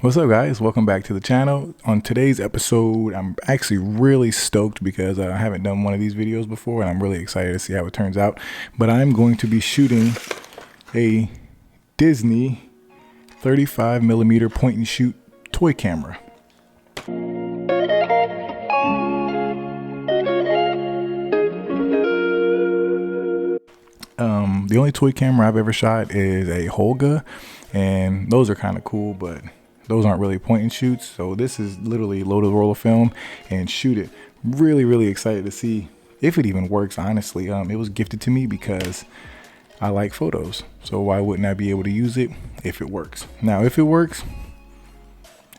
What's up, guys? Welcome back to the channel. On today's episode, I'm actually really stoked because I haven't done one of these videos before, and I'm really excited to see how it turns out. But I'm going to be shooting a Disney 35mm point and shoot toy camera. The only toy camera I've ever shot is a Holga, and those are kind of cool, but those aren't really point and shoots. So this is literally load a roll of film and shoot it. Really excited to see if it even works, honestly. It was gifted to me because I like photos, so why wouldn't I be able to use it if it works? Now, if it works,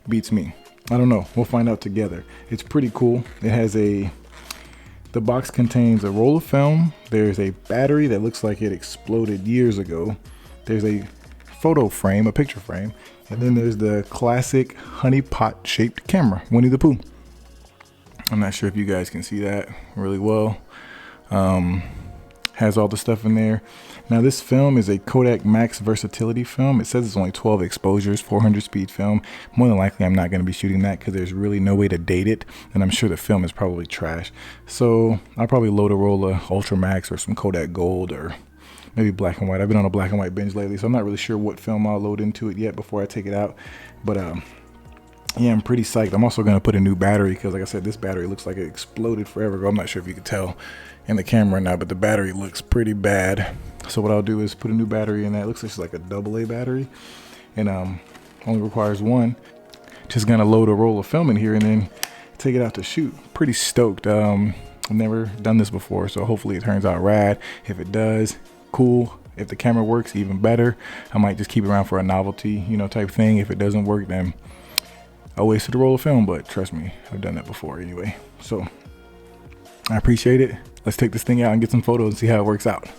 beats me. I don't know, we'll find out together. It's pretty cool. It has the box contains a roll of film. There's a battery that looks like it exploded years ago. There's a photo frame, a picture frame, and then there's the classic honey pot shaped camera, Winnie the Pooh. I'm not sure if you guys can see that really well. Has all the stuff in there. Now this film is a Kodak Max versatility film. It says it's only 12 exposures, 400 speed film. More than likely I'm not going to be shooting that because there's really no way to date it, and I'm sure the film is probably trash. So I'll probably load a roll of Ultra Max or some Kodak Gold or maybe black and white. I've been on a black and white binge lately, so I'm not really sure what film I'll load into it yet before I take it out. But yeah, I'm pretty psyched. I'm also going to put a new battery because, like I said, this battery looks like it exploded forever ago. I'm not sure if you can tell in the camera now, but the battery looks pretty bad. So what I'll do is put a new battery in that. It looks like a AA battery, and only requires one. Just going to load a roll of film in here and then take it out to shoot. Pretty stoked. I've never done this before, so hopefully it turns out rad. If it does, cool. If the camera works, even better. I might just keep it around for a novelty, type thing. If it doesn't work, then I wasted a roll of film, but trust me, I've done that before anyway. So I appreciate it. Let's take this thing out and get some photos and see how it works out.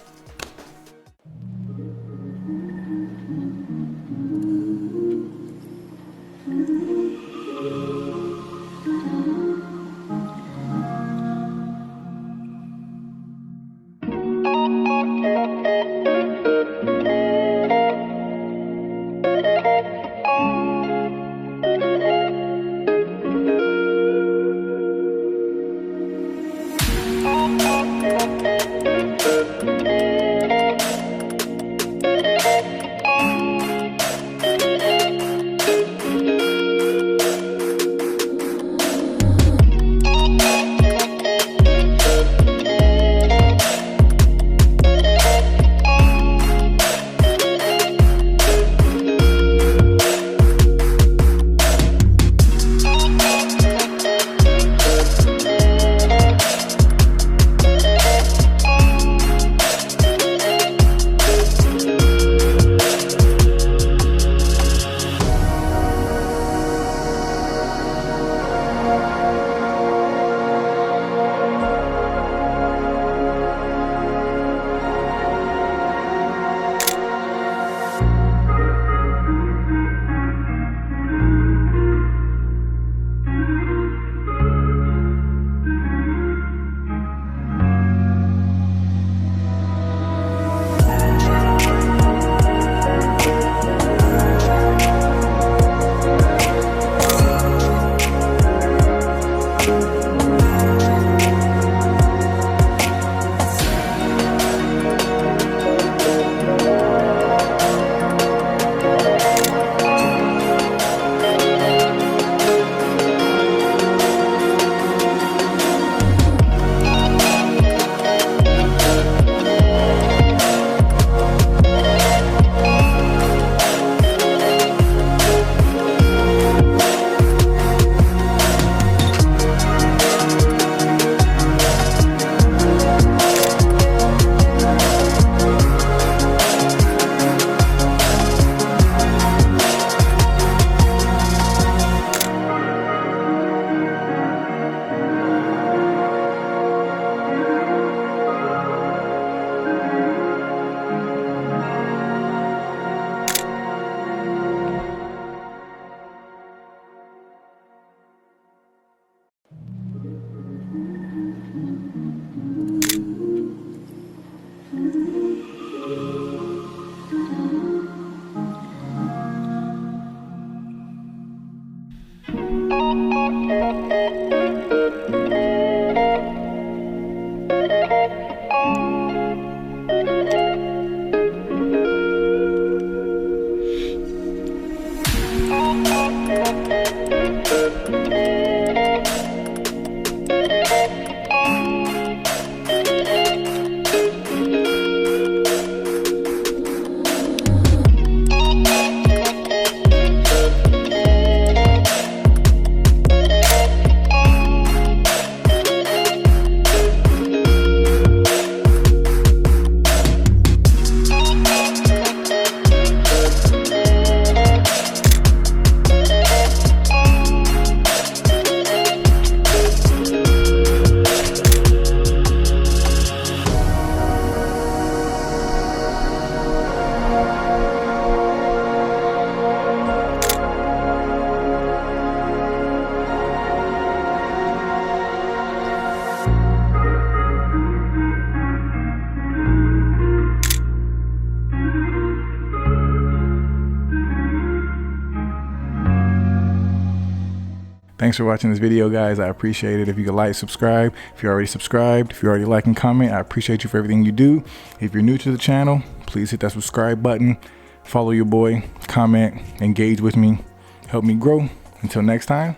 Thanks for watching this video, guys. I appreciate it. If you could like, subscribe. If you're already subscribed, if you're already like and comment, I appreciate you for everything you do. If you're new to the channel, please hit that subscribe button. Follow your boy, comment, engage with me, help me grow. Until next time,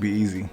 be easy.